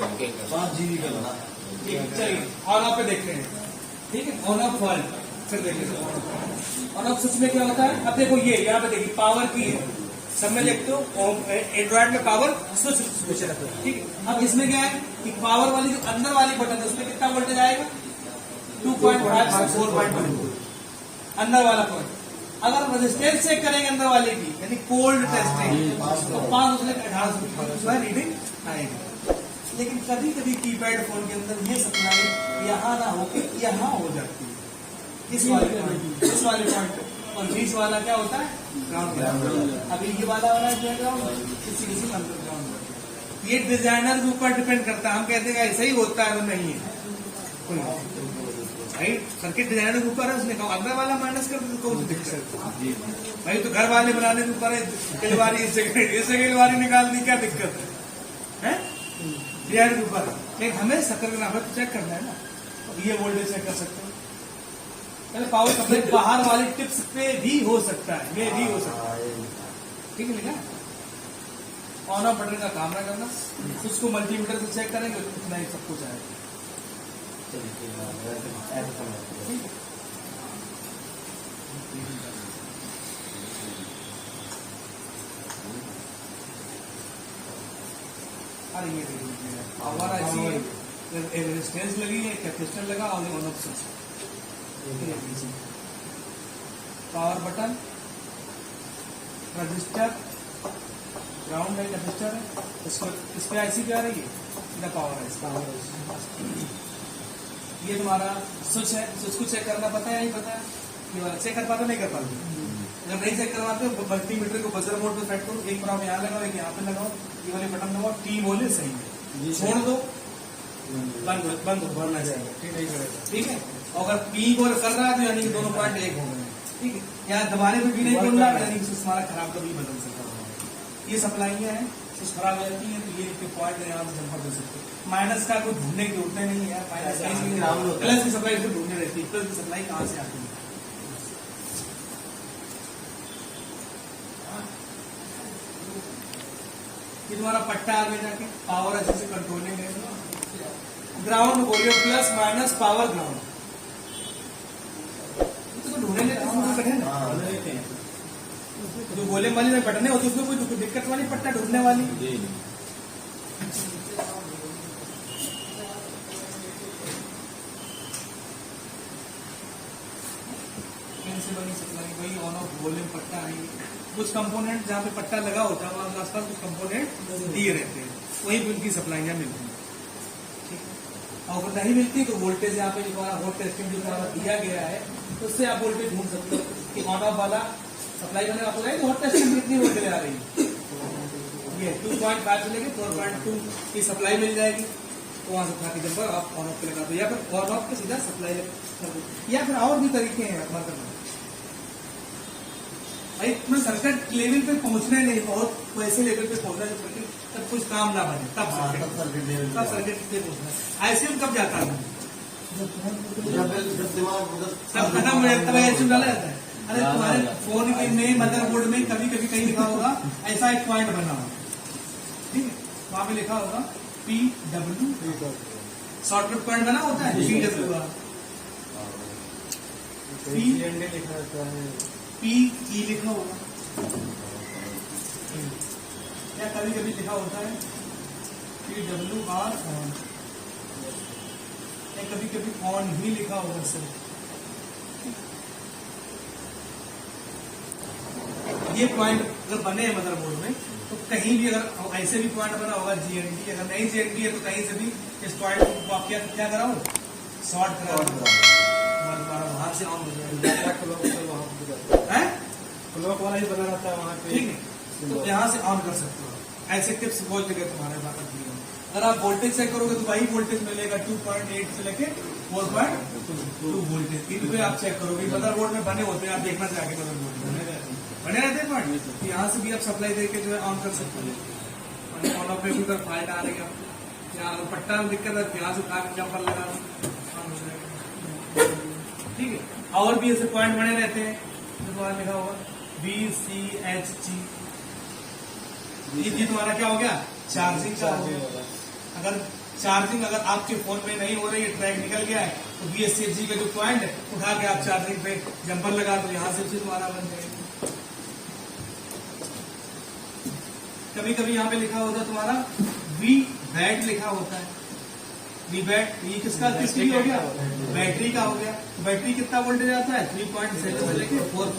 5 GB का बना। चलिए ऑन ऑफ पे देखते हैं, ठीक है। ऑन ऑफ फॉल्ट फिर देखते हैं। ऑन ऑफ स्विच में क्या होता है, अब देखो ये यहाँ पे देखिए पावर की है, सब में देखते हो एंड्रॉइड में पावर स्विच रहता है, ठीक है। अब इसमें क्या है कि पावर वाली जो अंदर वाली बटन है उसमें कितना वोल्टेज आएगा, 2.5 से 4.2 अंदर वाला पॉइंट। अगर रेजिस्टेंस चेक करेंगे अंदर वाले की यानी कोल्ड टेस्टिंग तो 518 रीडिंग आएगी। लेकिन कभी कभी कीपैड फोन के अंदर ये सप्लाई यहाँ ना होके यहाँ हो जाती है, इस वाले पॉइंट पे, और बीच वाला क्या होता है ग्राउंड। अभी ये वाला है ग्राउंड, किसी किसी में अंडरग्राउंड। ये डिजाइनर के ऊपर डिपेंड करता है, हम कहते हैं ऐसा ही होता है वो नहीं है, भाई सर्किट डिजाइनर के ऊपर है, उसने कहा अंदर वाला माइनस कर तो कौन सी दिक्कत भाई, तो घर वाले बनाने के ऊपर है, कई बार इससे कई बार निकाल दी, क्या दिक्कत है डिजाइनर के ऊपर। लेकिन हमें सतर्क चेक करना है ना, ये वोल्टेज चेक कर सकते हो। पहले पावर सप्लाई बाहर वाली टिप्स पे भी हो सकता है, ये भी हो सकता है, ठीक है ना। ऑन ऑफ बटन का काम ना करना, उसको मल्टीमीटर से चेक करेंगे उतना ही सब कुछ आएगा। अरे ये देखिए पावर ऐसी है, रेजिस्टेंस लगी है, कैपेसिटर लगा और on off switch, power button, register, ground है, कैपेसिटर है, इस पे आईसी पे आ रही है, पावर है। ये तुम्हारा स्विच है, स्विच को चेक करना पता है या नहीं पता है, ये वाला चेक कर पाते नहीं कर पाते। अगर नहीं चेक करवाते तो मल्टीमीटर को बजर मोड पे सेट करो, एक बार यहाँ लगाओ एक यहाँ पे लगाओ, ये वाले बटन दबाओ, टी बोले सही है, छोड़ दो बंद बढ़ना चाहिए, ठीक है। और अगर पी बोल कर रहा है तो यानी कि दोनों पॉइंट एक हो गए, ठीक है। यहाँ दबाने पे भी नहीं बोल रहा यानी कि हमारा खराब कभी बदल सकता है। ये सप्लाइयाँ हैं, स्विच खराब हो जाती है तो ये पॉइंट यहाँ से जम्पर दे सकते हैं। माइनस का कोई ढूंढने की जरूरत नहीं है, माइनस प्लस की सप्लाई से ढूंढने रहती है, प्लस की सप्लाई कहाँ से आती है। ये तुम्हारा पट्टा आ गया जाके पावर अच्छे से कंट्रोलिंग है, ग्राउंड बोलियो प्लस माइनस पावर ग्राउंड, तो ढूंढने लेते हैं जो गोले वाली में बटने होती है उसमें कोई दिक्कत वाली पट्टा ढूंढने वाली। बनी सप्लाई वही ऑन ऑफ वॉल्यूम पट्टा आएंगे, कुछ कंपोनेंट जहाँ पे पट्टा लगा होता है वहाँ आसपास कुछ कंपोनेंट दिए रहते हैं, वहीं पे उनकी सप्लाइयाँ मिलती हैं, ठीक है। और अगर नहीं मिलती तो वोल्टेज यहाँ पे जो हॉट टेस्टिंग जो दिया गया है उससे आप वोल्टेज ढूंढ सकते हो कि ऑन ऑफ वाला सप्लाई करने आपको तो हॉट टेस्टिंग कितनी वोल्टेज आ रही है, ये 2.5 से लेके 4.2 की सप्लाई मिल जाएगी, तो वहां से उठा के जब आप ऑन ऑफ पे लगा दो, या फिर ऑन ऑफ पे सीधा सप्लाई कर दो, या फिर और भी तरीके हैं अपना करना। भाई तुम्हें सर्किट लेवल पे पहुंचना नहीं, बहुत वैसे लेवल पे पहुंचना है सर्किट तब कुछ काम ना बने, तब सर्किट पे पहुंचना। आईसीएम कब जाता है, सब खत्म हो जाता है, आईसीएम डाला जाता है। अरे तुम्हारे फोन के में मदरबोर्ड में कभी कभी कहीं लिखा होगा ऐसा एक पॉइंट बना होगा, ठीक है, वहां पे लिखा होगा PW, शॉर्टकट पॉइंट बना होता है PW का, लिखा रहता है P E लिखा होगा, या कभी कभी लिखा होता है PWR ऑन, या कभी कभी ऑन ही लिखा होगा सिर्फ। ये पॉइंट अगर बने हैं मदरबोर्ड में तो कहीं भी अगर ऐसे भी पॉइंट बना होगा GND, अगर नहीं GND है तो कहीं से भी इस पॉइंट को आप क्या कराओ, शॉर्ट कराओ, वहां से ऑन हो जाएगा, क्लॉक वाला ही बना रहता है वहां पे, ठीक है। तो यहाँ से ऑन कर सकते हो, ऐसे टिप्स बहुत जगह तुम्हारे पास दी है। अगर आप वोल्टेज चेक करोगे तो वही वोल्टेज मिलेगा 2.8 से लेके 4.2 वोल्टेज, इन पे आप चेक करोगे मदरबोर्ड में बने होते हैं, आप देखना चाहिए मदरबोर्ड में बने रहते हैं पॉइंट, यहाँ से भी आप सप्लाई देके जो है ऑन कर सकते हो। ऑन ऑफ पे भी फाल्ट आ रही है, यहाँ पट्टा में दिक्कत है, यहाँ से उठा के जम्पर लगा, ठीक है। और भी ऐसे पॉइंट बने रहते हैं जो तुम्हारा लिखा होगा VCHG, ये तुम्हारा क्या हो गया, चार्जिंग का हो गया। अगर चार्जिंग अगर आपके फोन में नहीं हो रही है, ट्रैक निकल गया है, तो VSCG का जो पॉइंट है उठा के आप चार्जिंग पे जंपर लगा दो, यहाँ से उसी तुम्हारा बन जाएगा। कभी कभी यहाँ पे लिखा होता है तुम्हारा वी बैट लिखा होता है, वी बैट, ये किसका किसकी हो गया, बैटरी का हो गया। बैटरी कितना वोल्टेज आता है, 3.7 से लेके 4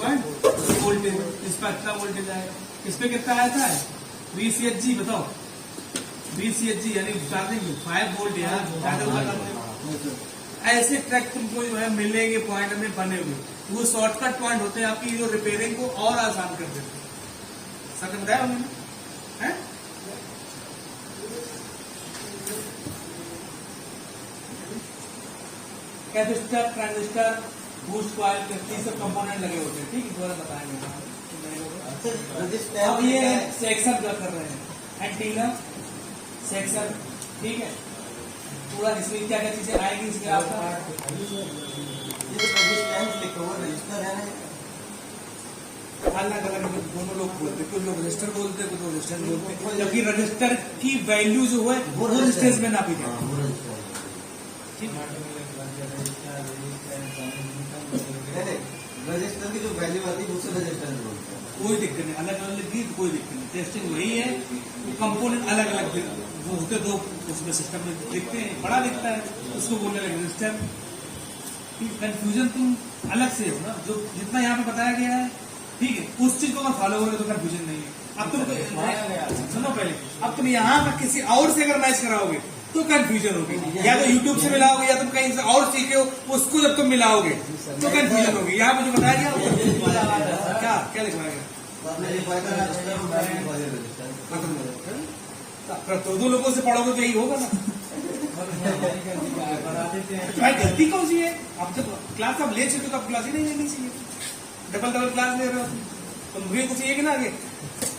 वोल्टेज, इस पर कितना वोल्टेज आएगा, इस पे कितना आता है VCHG बताओ, VCHG यानी चार्जिंग 5 वोल्ट यार, ऐसे ट्रैक तुमको जो है मिलेंगे पॉइंट में बने हुए, वो शॉर्टकट पॉइंट होते हैं आपकी, जो रिपेयरिंग को और आसान कर देते हैं। समझ रहा है? कैपेसिटर, ट्रांजिस्टर, बूस्ट कॉइल, ये सब कंपोनेंट लगे होते हैं, ठीक है, थोड़ा बताएंगे। अब ये सेक्शन कर रहे हैं, एंटीना सेक्शन, ठीक है, पूरा इसमें क्या क्या चीजें आएंगी इसमें आपका, अलग अलग दोनों लोग बोलते, कुछ लोग रजिस्टर बोलते, कुछ लोग रजिस्टर बोलते, जबकि रजिस्टर की वैल्यू जो है वो रजिस्टेंस में नापी जाती है। रजिस्टर की जो वैल्यू आती है उससे रजिस्टर बोलते हैं, कोई दिक्कत नहीं, अलग अलग दी तो कोई दिक्कत नहीं, टेस्टिंग वही है, कंपोनेंट अलग अलग जो होते दो उसमें सिस्टम में दिखते हैं, बड़ा दिखता है, उसको बोलने लगे रजिस्टर। कंफ्यूजन तुम अलग से हो ना, जो जितना यहाँ पे बताया गया है, ठीक है, उस चीज को अगर फॉलो करोगे तो कंफ्यूजन नहीं है। अब तुम सुनो पहले, अब तुम यहाँ पर किसी और से अगर मैच कराओगे तो कंफ्यूजन होगी, या तो यूट्यूब से मिलाओगे या तुम कहीं से और सीखे हो, उसको जब तुम मिलाओगे तो कंफ्यूजन होगी। यहाँ पे जो बताया गया क्या क्या लिखवाया गया, तो दो लोगों से पढ़ोगे तो यही होगा ना। भाई गलती कौन सी है, अब जब क्लास आप ले चुके तो आप क्लास ही नहीं लेनी चाहिए, डबल क्लास ले रहे हो तो मुझे कुछ चाहिए कि ना आगे,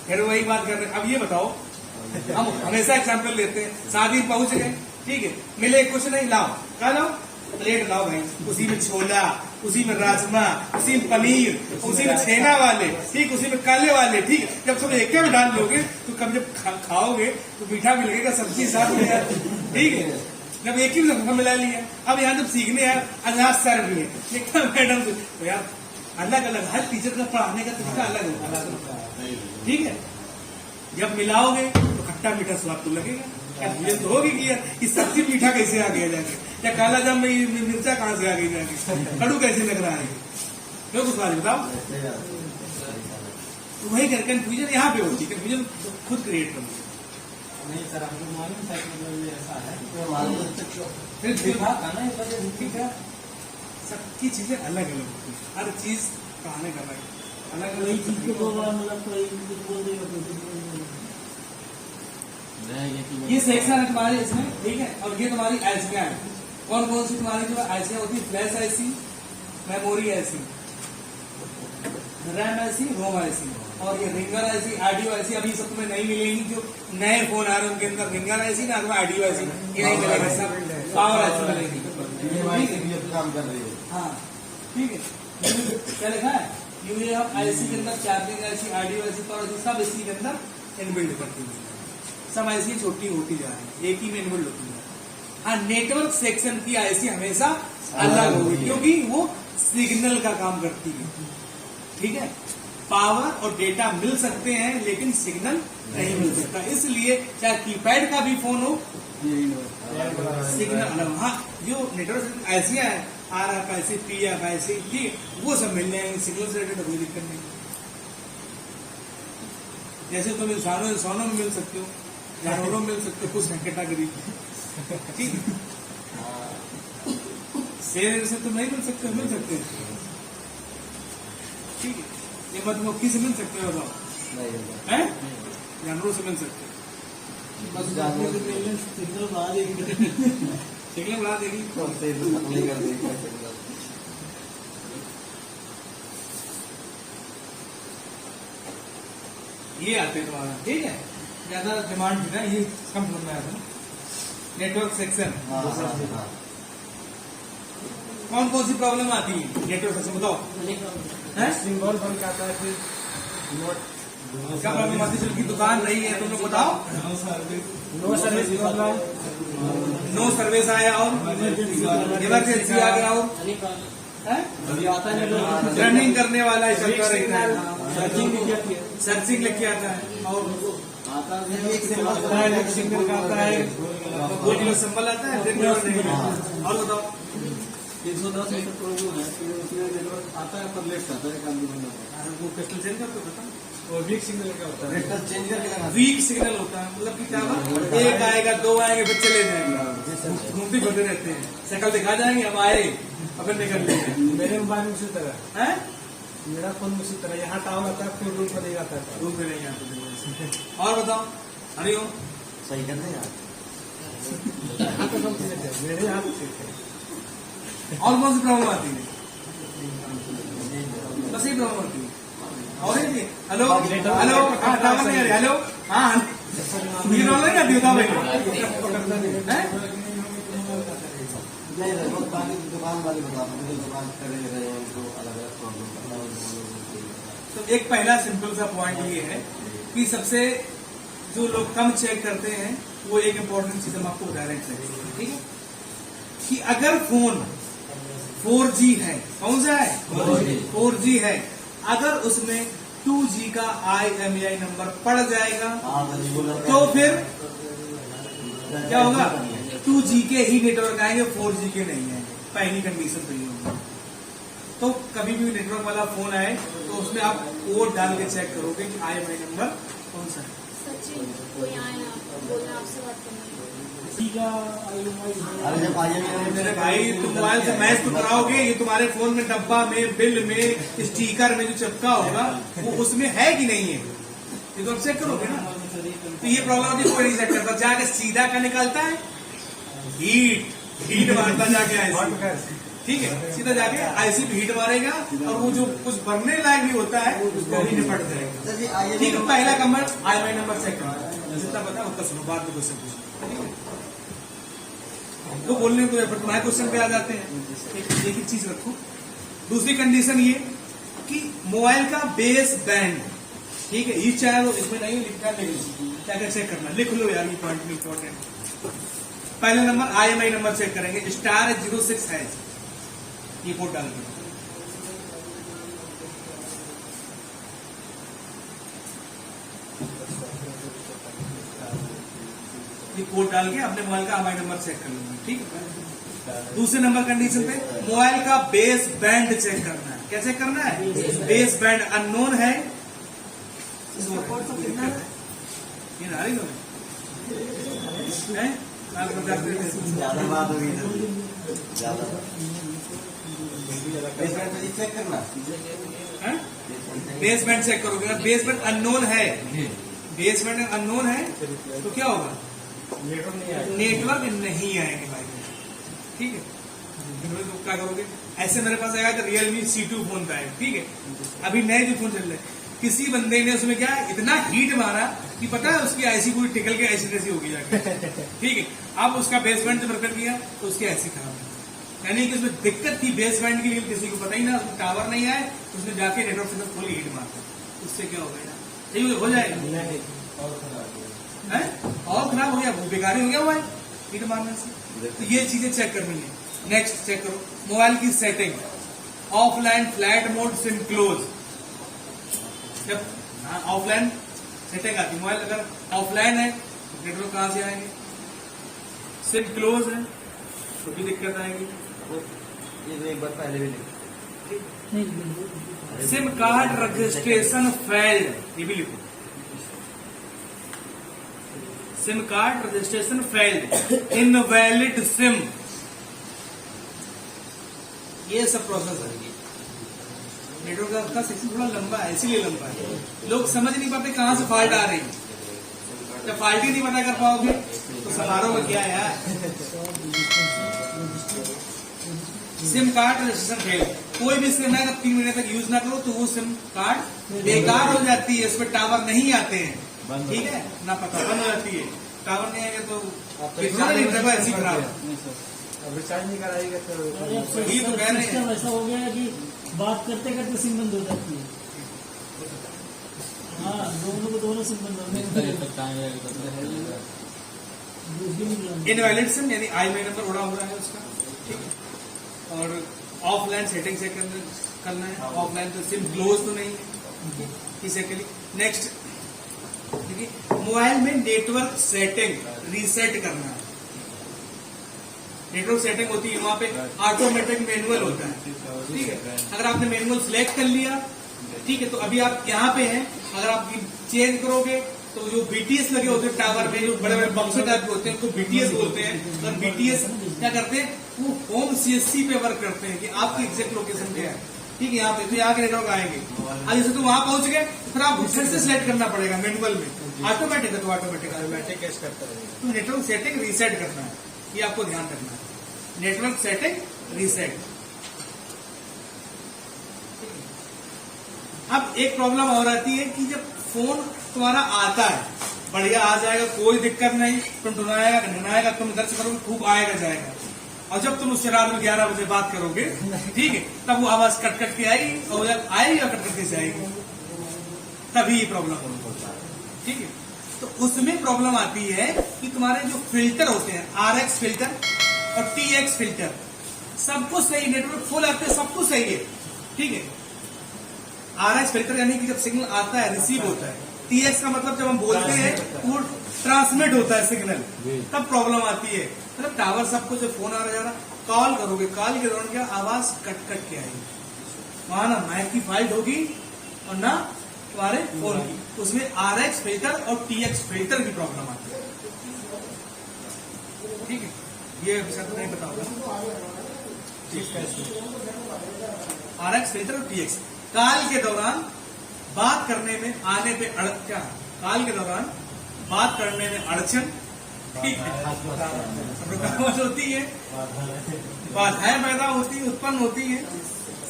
फिर वही बात कर रहे हैं। अब ये बताओ, हम हमेशा एग्जाम्पल लेते हैं, शादी पहुंच गए, ठीक है, मिले कुछ नहीं, लाओ क्या लाओ, प्लेट लाओ भाई, उसी में छोला, उसी में राजमा, उसी में पनीर, उसी में छेना वाले, ठीक, उसी में काले वाले, ठीक, जब सब एक में डाल लोगे तो कभी जब खाओगे तो मीठा भी लगेगा, सब्जी साथ में, ठीक है, जब एक ही में मिला लिया। अब यहाँ जब सीखने यार अनाज सर्व भी है मैडम, तो यार अलग अलग, हर टीचर का पढ़ाने का तरीका अलग होता है, ठीक है, जब मिलाओगे तो खट्टा मीठा स्वाद तो लगेगा, ये तो होगी कि यार इस सब्जी मीठा कैसे आ गया जाके, या काला जाम में मिर्चा कहाँ से आ गई जाके, कड़ू कैसे लग रहा है, क्यों कुछ बात बताओ। तो वही कर कंफ्यूजन यहाँ पे होती है, कंफ्यूजन खुद क्रिएट करना। नहीं सर, हमको मालूम था कि ऐसा है, ठीक है, सबकी चीजें अलग अलग होती है, हर चीज कहानी का अलग अलग चीज को दो बार मतलब कोई कुछ बोल देगा, ये सेक्शन है तुम्हारे इसमें, ठीक है, और ये तुम्हारी आईसियां है, कौन कौन सी तुम्हारी जो आईसियां होती है, flash IC, memory IC, RAM IC, ROM IC, और ये रिंगर आईसी, आरडीओ आईसी। अभी सब तुम्हें नहीं मिलेंगी, जो नए फोन आ रहे हैं उनके अंदर रिंगर आईसी ना, तुम्हें आरडीओ आईसी ये नहीं मिलेगा, सब पावर आईसी मिलेगी, काम कर रही है। हाँ ठीक है, क्या लिखा है, यूएएफ आईसी के अंदर charging IC, RDO IC, power IC, सब इसी के अंदर इनबिल्ड करती है, सब आईसी छोटी होती जा रही है, एक ही में इनबिल्ड होती है। हाँ, नेटवर्क सेक्शन की आईसी हमेशा अलग होगी, क्योंकि वो सिग्नल का काम करती है, ठीक है, पावर और डेटा मिल सकते हैं लेकिन सिग्नल नहीं मिल सकता, इसलिए चाहे कीपैड का भी फोन हो सिग्नल अलग। हाँ, जो नेटवर्क आईसियां है, आरएफ आईसी, पीएफ आईसी, ठीक, वो सब मिल जाएंगे, सिग्नल से रिलेटेड कोई दिक्कत नहीं। जैसे तुम इंसानों में मिल सकते हो, जानवरों में मिल सकते हो, कुछ कैटेगरी, ठीक है, शेर से तुम नहीं मिल सकते हो, मिल सकते हो, ठीक है, ये मधुमक्खी से मिल सकते हो, बताओ, हैं, जानवरों से मिल सकते हो, सिग्नल बढ़ा देगी, सिग्नल बढ़ा देगी, ये आते हैं तुम्हारा, ठीक है, ज्यादा डिमांड है ना, ये कम समझ में आया था। नेटवर्क सेक्शन, कौन कौन सी प्रॉब्लम आती है नेटवर्क सेक्शन बताओ, सिंबल बन के आता है, फिर क्या प्रॉब्लम आती है? की दुकान रही है, तुम लोग बताओ। No service problem, no service आया और इमरजेंसी आ गया और अभी आता है लोग रनिंग करने वाला है, चलता रहता है, सर्चिंग भी किया सर्चिंग लेके आता है और आता है, एक सिंबल आता है, एक सिंगल का आता है, वो किलो सिंबल आता है, दिन भर नहीं। और बताओ 110 मीटर पर जो है उसमें नेटवर्क आता है पर लेट आता है, काम भी बंद होता वो क्रिस्टल चेंज करते हो बताओ। है। और वीक सिग्नल क्या होता है? रेक्टर चेंज करके लगा वीक सिग्नल होता है, मतलब कि क्या हुआ, एक आएगा, दो आएंगे, फिर चले जाएंगे, घूमते फिरते रहते हैं, शक्ल दिखा जाएंगे, हम आए अपन निकल लेंगे। मेरे मोबाइल में उसी तरह हैं? मेरा फोन में उसी तरह यहाँ टावर आता है, फिर रूम पर नहीं आता है। रूम पे नहीं आते थे। और बताओ हरिओम, सही करते हैं यार। यहाँ तो सब ठीक है, मेरे यहाँ तो ठीक है। और कौन सी प्रॉब्लम आती है? बस यही प्रॉब्लम आती है। और ये हेलो हेलो, हाँ टावर नहीं आ रही, हेलो हाँ, मुझे प्रॉब्लम नहीं आती, बताओ भाई। हैं? नहीं लगभग पानी की दुकान वाले बता दो, दुकान करे रहे हैं उनको अलग अलग प्रॉब्लम। तो एक पहला सिंपल सा पॉइंट ये है कि सबसे जो लोग कम चेक करते हैं, वो एक इम्पोर्टेंट चीज हम आपको बता रहे हैं, ठीक है, कि अगर फोन 4G है, कौन सा है? 4G है, अगर उसमें 2G का IMEI नंबर पड़ जाएगा तो फिर क्या होगा? 2G के ही नेटवर्क आएंगे, 4G के नहीं आएंगे। पहली कंडीशन तो ये होगी। तो कभी भी नेटवर्क वाला फोन आए तो उसमें आप कोड डाल के चेक करोगे कि IMEI नंबर कौन सा है। सचिन कोई आया बोलना आपसे बात करनी है। अरे जब आइए मेरे भाई, तुम मोबाइल से मैच तो कराओगे, ये तुम्हारे फोन में डब्बा में, बिल में, स्टिकर में जो चिपका होगा वो उसमें है कि नहीं है, ये तो आप चेक करोगे ना। तो ये प्रॉब्लम अभी कोई नहीं चेक करता, जाके सीधा का निकालता है, हीट मारता जाके ऐसे, ठीक है, सीधा जाके आईसी पे हीट मारेगा और वो जो कुछ भरने लायक भी होता है उसको भी निपट जाएगा। ठीक है, पहला नंबर IMEI नंबर चेक करो, जितना पता है उतना सुनो, बाद में क्वेश्चन पूछो। तो बोलने को तुम्हारे क्वेश्चन पे आ जाते हैं। एक ही चीज रखो। दूसरी कंडीशन ये कि मोबाइल का बेस बैंड, ठीक है, ये चाहे इसमें नहीं लिखना, क्या क्या चेक करना, लिख लो यार, ये पॉइंट में इंपॉर्टेंट। पहला नंबर IMEI नंबर चेक करेंगे, *06 है, ये कोड डाल के ये कोड डाल के अपने मोबाइल का IMEI नंबर चेक कर लेंगे, ठीक है। दूसरे नंबर कंडीशन पे मोबाइल का बेस बैंड चेक करना है। क्या चेक करना है? बेस बैंड अननोन है, ये ना रही है, ज्यादा बात हो गई, ज्यादा चेक करना। बेस बैंड चेक करोगे ना, बेस बैंड अननोन है, बेस बैंड अननोन है तो क्या होगा? नेटवर्क नहीं आएंगे भाई, ठीक है। तो क्या करोगे? ऐसे मेरे पास आएगा तो Realme C2 फोन का है, ठीक है, अभी नए जो फोन चल रहे हैं, किसी बंदे ने उसमें क्या इतना हीट मारा कि पता है उसकी आईसी पूरी टिकल के ऐसी तैसी हो गई जाके, ठीक है। अब उसका बेसबैंड जब रिपेयर किया तो उसकी ऐसी खराब है, यानी कि उसमें दिक्कत थी बेसबैंड की, लेकिन किसी को पता ही ना, उसमें टावर नहीं आए, उसने जाके नेटवर्क से फुल हीट मारता, उससे क्या हो गया? यही हो जाएगा और खराब हो गया, वो बेकार हो गया हुआ है हीट मारने से। तो ये चीजें चेक करनी है। नेक्स्ट चेक करो मोबाइल की setting, offline flat mode, SIM close. जब ऑफलाइन सेटिंग आती, मोबाइल अगर ऑफलाइन है तो नेटवर्क कहां से आएंगे? सिम क्लोज है तो भी दिक्कत आएगी। ये तो एक बार पहले भी लिखा, सिम कार्ड रजिस्ट्रेशन फेल्ड, ये भी लिखो, SIM card registration failed, invalid SIM, ये सब प्रोसेस है। नेटवर्क का सेक्शन थोड़ा लंबा है, इसीलिए लंबा है, लोग समझ नहीं पाते कहां से फॉल्ट आ रही है। जब फॉल्ट ही नहीं पता कर पाओगे तो समारोह में क्या है यार। सिम कार्ड रजिस्ट्रेशन फेल, कोई भी सिम है अगर 3 महीने तक यूज ना करो तो वो सिम कार्ड बेकार हो जाती है, इसमें टावर नहीं आते हैं, ठीक है ना, पता बंद हो जाती है, टावर नहीं आएगा तो ऐसी खराब है। रिचार्ज नहीं कराएगा तो ये तो कह रहे हैं, ऐसा हो गया कि बात करते करते सिम बंद हो जाती है। हाँ दोनों को दोनों सिम इनवैलिड सिम यानी IMEI नंबर उड़ा हुआ है उसका, ठीक है। और ऑफलाइन सेटिंग से करना है, ऑफलाइन तो सिम क्लोज तो नहीं है, इसे के लिए। नेक्स्ट देखिए, मोबाइल में नेटवर्क सेटिंग रीसेट करना है। नेटवर्क सेटिंग होती है वहां पे ऑटोमेटिक मैनुअल होता है, ठीक है। अगर आपने मैनुअल सिलेक्ट कर लिया, ठीक है, तो अभी आप यहाँ पे हैं, अगर आप चेंज करोगे तो जो BTS लगे होते हैं टावर में, जो बड़े बड़े बक्से टाइप के होते हैं उनको BTS बोलते हैं। और BTS क्या करते हैं, वो होम CSC पे वर्क करते हैं कि आपकी एग्जैक्ट लोकेशन क्या है, ठीक है। यहाँ पे तो यहाँ के नेटवर्क आएंगे, अब जैसे तो वहां पहुंच गए फिर आप फिर से सिलेक्ट करना पड़ेगा मैनुअल में। ऑटोमेटिक है तो ऑटोमेटिक कैश करता रहेगा। तो नेटवर्क सेटिंग रीसेट करना है, ये आपको ध्यान रखना है। Network setting reset. अब एक प्रॉब्लम और आती है कि जब फोन तुम्हारा आता है, बढ़िया आ जाएगा, कोई दिक्कत नहीं, टुनटुनाएगा घनघनाएगा, तुम इधर से करोगे खूब आएगा जाएगा। और जब तुम उससे रात में 11 बजे बात करोगे, ठीक है, तब वो आवाज कट कट के आएगी, और जब आएगी और कट कट के जाएगी, तभी ये प्रॉब्लम होता है, ठीक है। तो उसमें प्रॉब्लम आती है कि तुम्हारे जो फिल्टर होते हैं, RX फिल्टर और TX फिल्टर, सब कुछ सही, नेटवर्क फुल आते हैं, सब कुछ सही है, ठीक है। RX फिल्टर यानी कि जब सिग्नल आता है रिसीव होता है, TX का मतलब जब हम बोलते हैं वो ट्रांसमिट होता है सिग्नल, तब प्रॉब्लम आती है। मतलब टावर सब कुछ फोन आ रहा है, कॉल करोगे, कॉल के दौरान क्या आवाज कट कट के आएगी, वहां ना माइक की फाइट होगी और ना तुम्हारे फोन की, उसमें RX फिल्टर और TX फिल्टर की प्रॉब्लम आती है, ठीक है। ये शायद नहीं पता होगा, RX फिल्टर और TX काल के दौरान बात करने में आने पे क्या, काल के दौरान बात करने में अड़चन, ठीक है, रुकावट होती है, बाधाएं पैदा होती है, उत्पन्न होती है,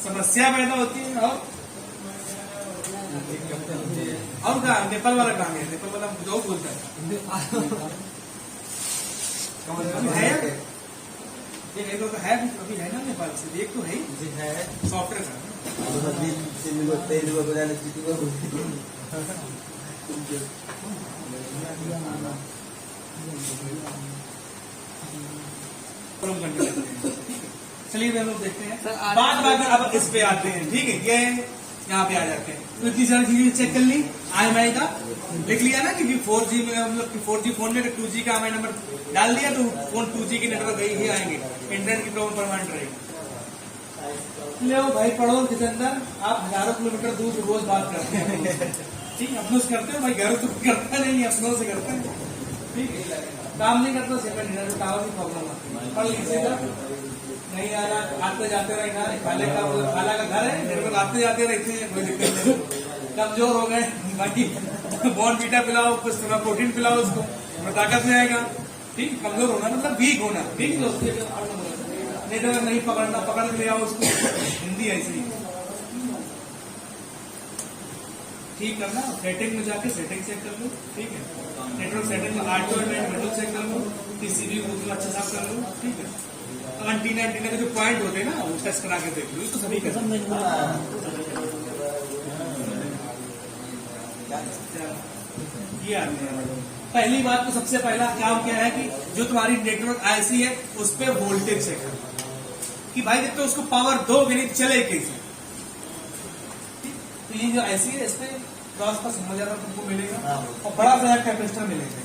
समस्या पैदा होती है। और क्या नेपाल वाला काम है, नेपाल वाला जो बोलता है ये तो है, अभी है ना नेपाल से, एक तो है सॉफ्टवेयर का चलिए हम लोग देखते हैं, बाद अब इस पे आते हैं, ठीक है। ये यहाँ पे आ जाते हैं, तो इतनी सारी चीजें चेक कर ली, IMEI का लिख लिया ना कि 4G में, मतलब 4G फोन में 2G का IMEI नंबर डाल दिया तो फोन 2G की नेटवर्क ही आएंगे, इंटरनेट की प्रॉब्लम परमानेंट रहेगी। ले भाई पढ़ो के अंदर, आप हजारों किलोमीटर दूर रोज बात करते हैं, ठीक है, अफसोस करते हो भाई, घर तो करता नहीं, अफसोस से करते हैं, ठीक है। काम नहीं करता सेकंड हैंड टावर की प्रॉब्लम आती है, पढ़ लीजिएगा, नहीं आना, आते जाते रहेगा, खाले का खाला का घर है, नेटवर्क आते जाते रहते हैं, कोई दिक्कत नहीं। कमजोर हो गए बाकी बॉर्नवीटा पिलाओ, कुछ थोड़ा प्रोटीन पिलाओ उसको, ताकत में आएगा, ठीक। कमजोर होना मतलब वीक होना, ठीक है। नेटवर्क नहीं पकड़ना, पकड़ के ले आओ उसको, हिंदी ऐसी ठीक करना। सेटिंग में जाके सेटिंग चेक कर लो, ठीक है। नेटवर्क सेटिंग में RTO नेटवर्क चेक कर लो, TCP को अच्छा साफ कर लो, ठीक है। एंटीना के जो पॉइंट होते हैं ना, वो टेस्ट करा के देख लो, तो सभी कर ये आते हैं। पहली बात तो सबसे पहला काम क्या है कि जो तुम्हारी नेटवर्क IC है उस पर वोल्टेज चेक करो कि भाई जब तो उसको पावर दोगे नहीं चले कैसे। तो ये जो IC है इस पे क्रॉस का 1000 तुमको मिलेगा और बड़ा सा कैपेसिटर मिलेगा।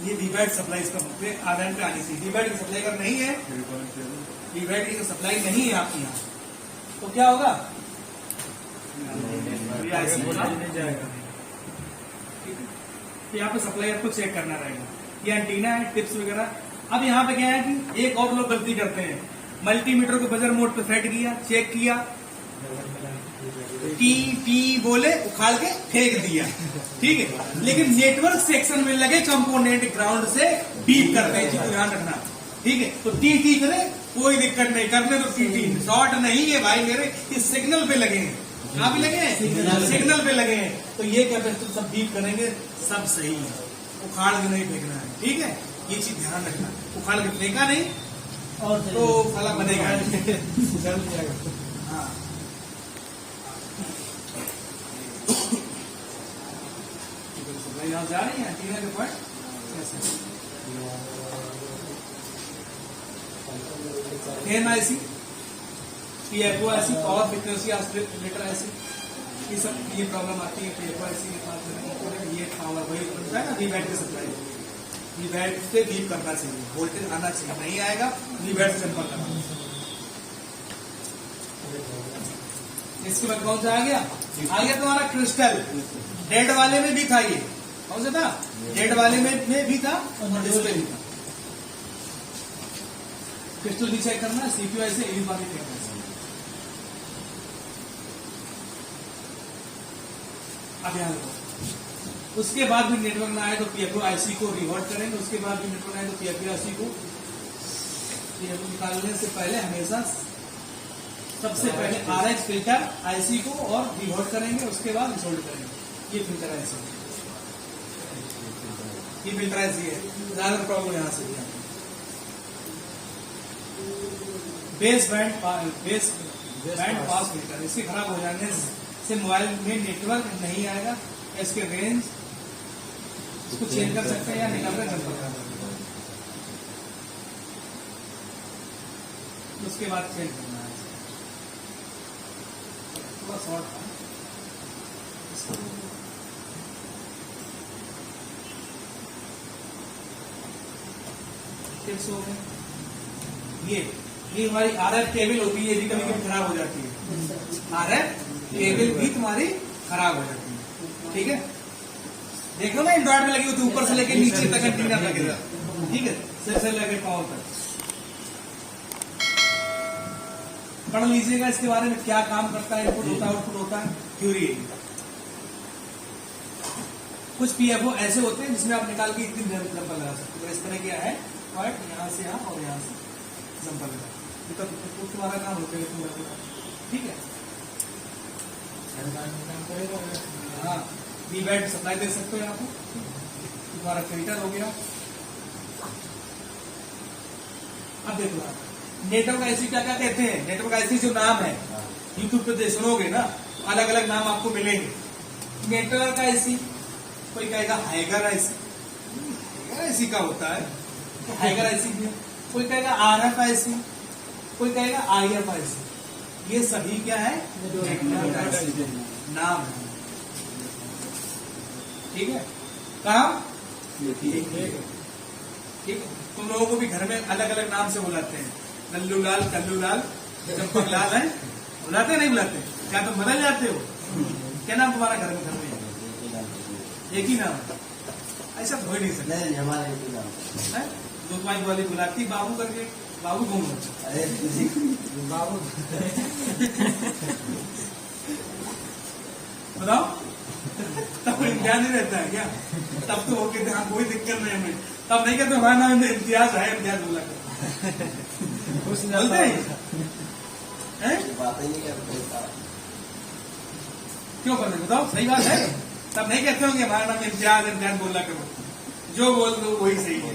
ये वीवैट सप्लाई इसका आधार पे आनी चाहिए। वीवैट की सप्लाई अगर नहीं है, वीवैट की सप्लाई नहीं है आपके यहाँ, तो क्या होगा, यहाँ पे सप्लाई आपको चेक करना रहेगा। ये एंटीना है, टिप्स वगैरह। अब यहाँ पे क्या है कि एक और लोग गलती करते हैं, मल्टीमीटर को बजर मोड पे सेट किया, चेक किया, टी बोले उखाड़ के फेंक दिया, ठीक है। लेकिन नेटवर्क सेक्शन में लगे कंपोनेंट ग्राउंड से बीप करते हैं, चीज ध्यान रखना, ठीक है। तो टी करे कोई दिक्कत नहीं, करने तो टी शॉर्ट नहीं है भाई मेरे, इस सिग्नल पे लगे हैं, कहाँ पे लगे हैं, सिग्नल पे लगे हैं। तो ये कैपेसिटर सब बीप करेंगे, सब सही है, उखाड़ के नहीं फेंकना है, ठीक है। ये चीज ध्यान रखना, उखाड़ के फेंका नहीं और तो फला बनेगा। हाँ यहाँ जा रही है एंटीना के पॉइंट ऐसे NIC PFO IC power frequency oscillator IC ये सब ये प्रॉब्लम आती है पीएफओ आईसी के पास ये पावर वही बनता है ना वीवैट की सप्लाई वीवैट से वीव करना चाहिए वोल्टेज आना चाहिए नहीं आएगा वीवैट से संपर्क करना। इसके बाद कौन सा आ गया तुम्हारा क्रिस्टल डेड वाले में भी था ये कौन सा था डेड वाले में भी था और डिस्प्ले भी था। क्रिस्टल भी चेक करना सीपीयू ऐसे एक बार चेक करना। अब यहाँ उसके बाद भी नेटवर्क ना आए तो पीएफओ आईसी को रिवर्ट करेंगे। उसके बाद भी नेटवर्क आए तो पीएफओ आईसी को निकालने से पहले हमेशा सबसे पहले आरएक्स फिल्टर आईसी को और रिवर्ट करेंगे। उसके बाद इंस्टॉल करेंगे। ये फिल्टर आईसी ये फिल्टर आईसी है ज्यादा प्रॉब्लम यहाँ से बेस बैंड पास फिल्टर इसके खराब हो जाने से मोबाइल में नेटवर्क नहीं आएगा। इसके रेंज इसको चेंज कर सकते हैं या निकाल कर जंप कर सकते हैं। उसके बाद चेंज करना है थोड़ा शॉर्ट था टिप्स हो गए। ये हमारी आरएफ केबल होती है ये भी कभी कभी खराब हो जाती है। आरएफ केबल भी तुम्हारी खराब हो जाती है ठीक है। देख लो ना एंड्रॉइड में लगी होती है ऊपर से लेके नीचे तक एंटीना लगेगा ठीक है सिर से लेके पावर तक। पढ़ लीजिएगा इसके बारे में क्या काम करता है इनपुट होता है आउटपुट होता है थ्योरी है। कुछ पीएफओ ऐसे होते हैं जिसमें आप निकाल के इतनी एग्जाम्पल लगा सकते हो। इस तरह क्या है यहाँ से यहाँ और यहाँ से एग्जाम्पल लगा तुम्हारा काम होता है ठीक है। हाँ वीवैट सप्लाई दे सकते हो यहाँ पर तुम्हारा फिल्टर हो गया। अब देखो नेटवर्क आईसी क्या क्या कहते हैं। नेटवर्क आईसी जो नाम है यूट्यूब पे सुनोगे ना तो अलग अलग नाम आपको मिलेंगे। नेटवर्क आईसी कोई कहेगा हाइगर आईसी आईसी का होता है तो हाइगर आईसी भी है। कोई कहेगा आरएफ आईसी कोई कहेगा आईएफ आईसी। ये सभी क्या है नाम है ठीक है काम ठीक है। तुम लोगों को भी घर में अलग अलग नाम से बुलाते हैं लल्लू लाल कल्लू लाल चंपक लाल है बुलाते नहीं बुलाते क्या तुम बदल जाते हो क्या नाम तुम्हारा घर में एक ही नाम ऐसा हो ही नहीं सकता हमारा एक ही नाम है। दो पाँच वाली बुलाती बाबू करके बाबू घूम अरे बाबू बताओ तब ध्यान नहीं रहता है क्या तब तो होके हाँ कोई दिक्कत नहीं हमें तब नहीं कहते हमारा नाम इम्तियाज है इम्तियाज बोला कर बोलते हैं बात ही नहीं करते क्यों करते बताओ सही बात है। तब नहीं कहते होंगे हमारा नाम इम्तियाज इम्तियाज बोला करो जो बोल दो वही सही है।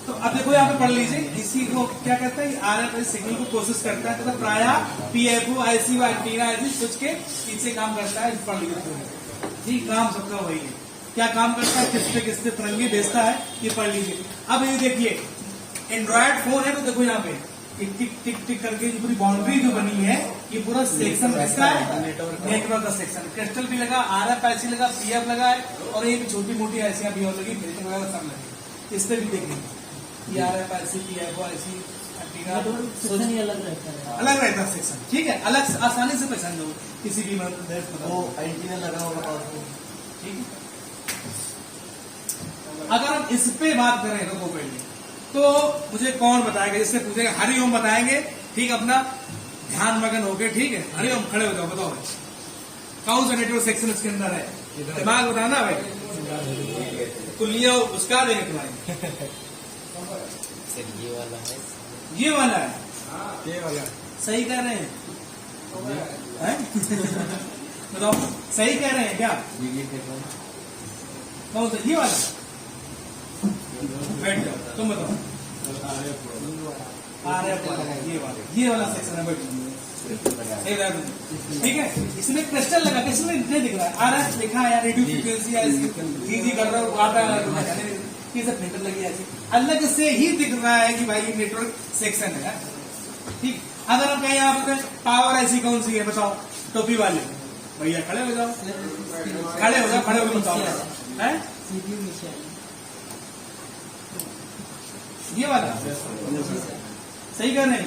तो अब देखो यहाँ पे पढ़ लीजिए इसी को क्या कहता है आरएफ सिग्नल को प्रोसेस करता है तथा प्राय पीएफओ आईसी व एंटीना आईसी स्विच के पीछे काम करता है। पढ़ लीजिए जी काम सबका वही है क्या काम करता है किस पे तरंगे भेजता है ये पढ़ लीजिए। अब ये देखिए एंड्रॉयड फोन है तो देखो यहाँ पे टिक टिक टिक टिक करके जो पूरी बाउंड्री जो बनी है ये पूरा सेक्शन किसका है नेटवर्क का सेक्शन। क्रिस्टल भी लगा आरएफ आईसी लगा पीएफ लगा है और ये छोटी मोटी आईसियां भी और लगी फिल्टर वगैरह सब लगे। इस पे भी देखेंगे ये RF IC PF IC antenna अलग रहता है सेक्शन ठीक है अलग आसानी से पहचान लो किसी भी वो एंटीना लगा होगा ठीक है। अगर हम इस पे बात करें तो पहले तो मुझे कौन बताएगा जिससे पूछेगा हरिओम बताएंगे ठीक अपना ध्यान मगन हो गए ठीक है। हरिओम खड़े हो जाओ बताओ कौन सा नेटवर्क सेक्शन इसके अंदर है दिमाग बताना भाई कुलिया उसका देंगे तुम्हारे ये वाला है सही कह रहे हैं बताओ सही कह रहे हैं क्या कौन सा ये वाला बैठ जाओ तुम बताओ आरएफ वाला ये वाला सेक्शन है बैठ ठीक है, इसमें क्रिस्टल लगा के इसमें नहीं दिख रहा है, RF लिखा है, रेडियो फ्रिक्वेंसी जी कर रहा हूँ आता है, ये सब प्रिंटर लगी ऐसी अलग से ही दिख रहा है कि भाई ये नेटवर्क सेक्शन है। ठीक, अगर हम कहें यहाँ पे पावर ऐसी कौन सी है बताओ, टोपी वाले भैया खड़े हो जाओ, खड़े हो जाओ, खड़े होकर बताओ है ये वाला सही कर रहे हैं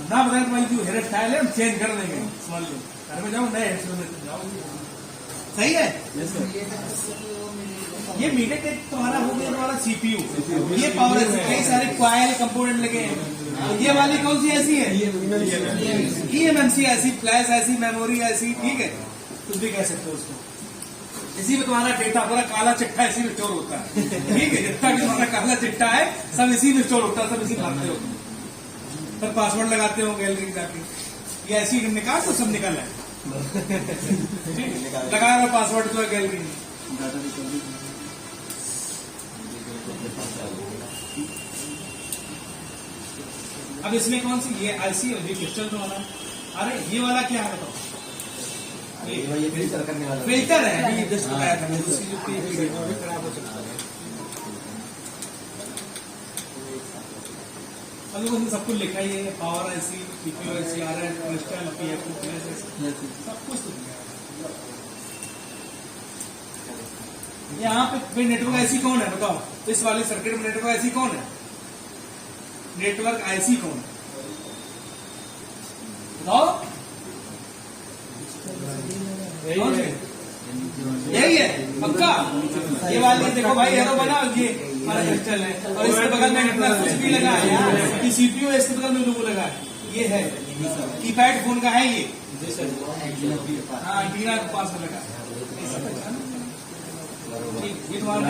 ना, बताए तुम्हारी जो हेयर स्टाइल है हम चेंज कर देंगे, समझ लो घर में जाओ नए हेयर स्टाइल में जाओ, सही है। ये मीडियाटेक तुम्हारा हो गया, तुम्हारा CPU, ये पावर कई सारे क्वाइल कंपोनेंट लगे हैं। ये वाली कौन सी ऐसी है, eMMC ऐसी, फ्लैश ऐसी, मेमोरी ऐसी, ठीक है, कुछ भी कह सकते हो उसको। इसी में तुम्हारा डेटा पूरा काला चिट्ठा इसी में स्टोर होता है, ठीक है, जितना भी तुम्हारा काला चिट्ठा है सब इसी में स्टोर होता है, सब इसी में भरते हो, फिर पासवर्ड लगाते हो गैलरी जाके, ये ऐसी निकाल तो सब निकल है लगा रहा पासवर्ड जो है गैलरी में। अब इसमें कौन सी ये IC और ये क्रिस्टल वाला, अरे ये वाला क्या है बताओ, ये फिल्टर करने वाला फिल्टर है, ये जस्ट बताया था मैंने, उसकी जो पेज खराब हो सकता है। अब लोगों ने सब कुछ लिखा ही है, power IC, CPU IC, RF, crystal, PF, सब कुछ तो लिखा है। यहाँ पे नेटवर्क IC कौन है बताओ, इस वाले सर्किट में नेटवर्क IC कौन है, नेटवर्क IC कौन है बताओ, यही है पक्का। ये वाली देखो भाई एरो बना, ये हमारा क्रिस्टल है, और इसके बगल में अपना कुछ भी लगा है यार, ये CPU है, इसके बगल में लोगो लगा है, ये है कीपैड फोन का है ये, हाँ एंटीना के पास में लगा है, ये तुम्हारा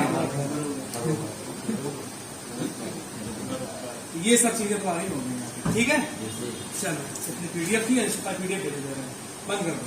ये सब चीजें तुम्हारी हो गई, ठीक है। चलो अपनी PDF थी, इसका PDF दे दे रहे हैं, बंद कर दो।